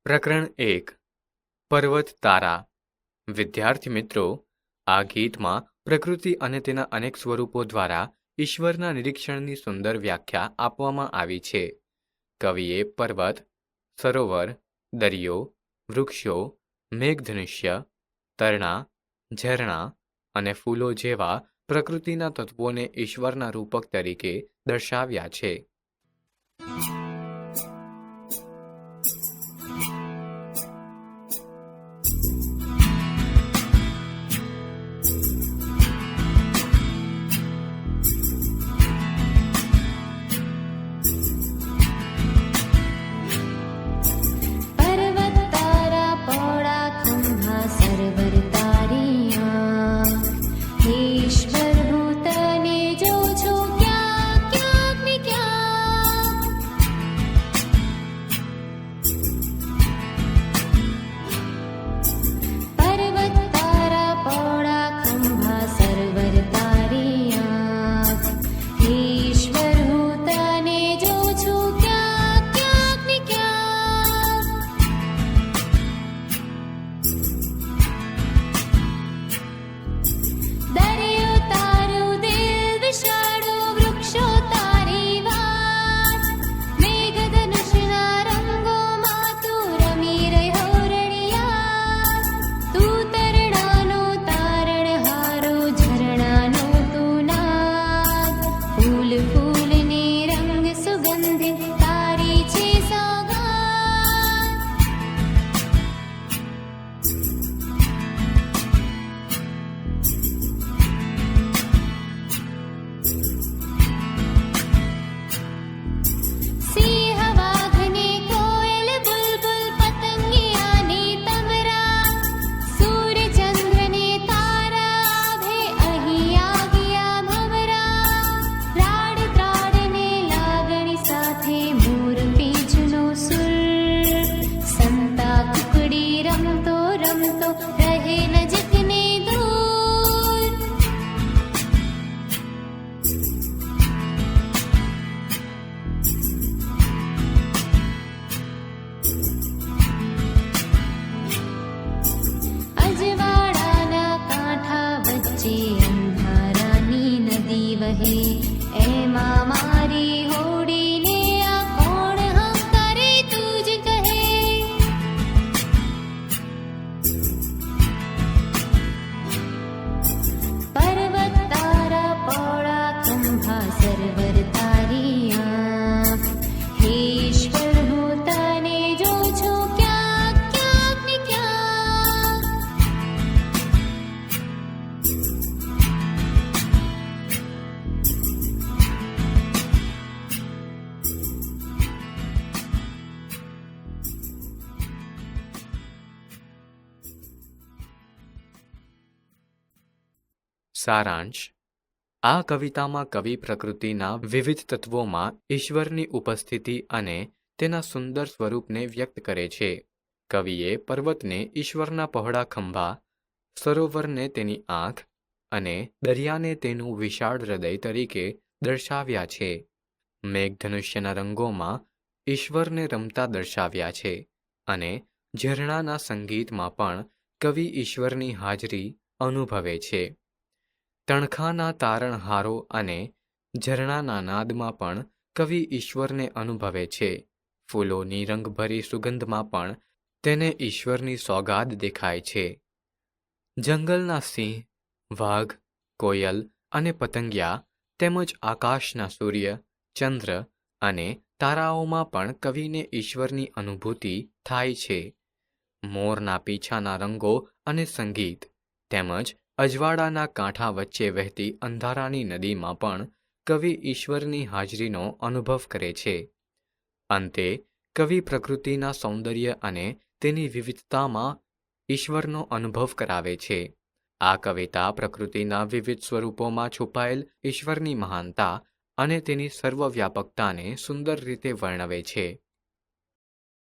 પ્રકરણ 1 પર્વત તારા. વિદ્યાર્થી મિત્રો, આ ગીતમાં પ્રકૃતિ અને તેના અનેક સ્વરૂપો દ્વારા ઈશ્વરના નિરીક્ષણની સુંદર વ્યાખ્યા આપવામાં આવી છે. કવિએ પર્વત, સરોવર, દરિયો, વૃક્ષો, મેઘધનુષ્ય, તરણા, ઝરણા અને ફૂલો જેવા પ્રકૃતિના તત્વોને ઈશ્વરના રૂપક તરીકે દર્શાવ્યા છે. સારાંશ. આ કવિતામાં કવિ પ્રકૃતિના વિવિધ તત્વોમાં ઈશ્વરની ઉપસ્થિતિ અને તેના સુંદર સ્વરૂપને વ્યક્ત કરે છે. કવિએ પર્વતને ઈશ્વરના પહોળા ખંભા, સરોવરને તેની આંખ અને દરિયાને તેનું વિશાળ હૃદય તરીકે દર્શાવ્યા છે. મેઘધનુષ્યના રંગોમાં ઈશ્વરને રમતા દર્શાવ્યા છે અને ઝરણાના સંગીતમાં પણ કવિ ઈશ્વરની હાજરી અનુભવે છે. તણખાના તારણહારો અને ઝરણાના નાદમાં પણ કવિ ઈશ્વરને અનુભવે છે. ફૂલોની રંગભરી સુગંધમાં પણ તેને ઈશ્વરની સોગાદ દેખાય છે. જંગલના સિંહ, વાઘ, કોયલ અને પતંગિયા તેમજ આકાશના સૂર્ય, ચંદ્ર અને તારાઓમાં પણ કવિને ઈશ્વરની અનુભૂતિ થાય છે. મોરના પીછાના રંગો અને સંગીત તેમજ અજવાળાના કાંઠા વચ્ચે વહેતી અંધારાની નદીમાં પણ કવિ ઈશ્વરની હાજરીનો અનુભવ કરે છે. અંતે કવિ પ્રકૃતિના સૌંદર્ય અને તેની વિવિધતામાં ઈશ્વરનો અનુભવ કરાવે છે. આ કવિતા પ્રકૃતિના વિવિધ સ્વરૂપોમાં છુપાયેલ ઈશ્વરની મહાનતા અને તેની સર્વવ્યાપકતાને સુંદર રીતે વર્ણવે છે.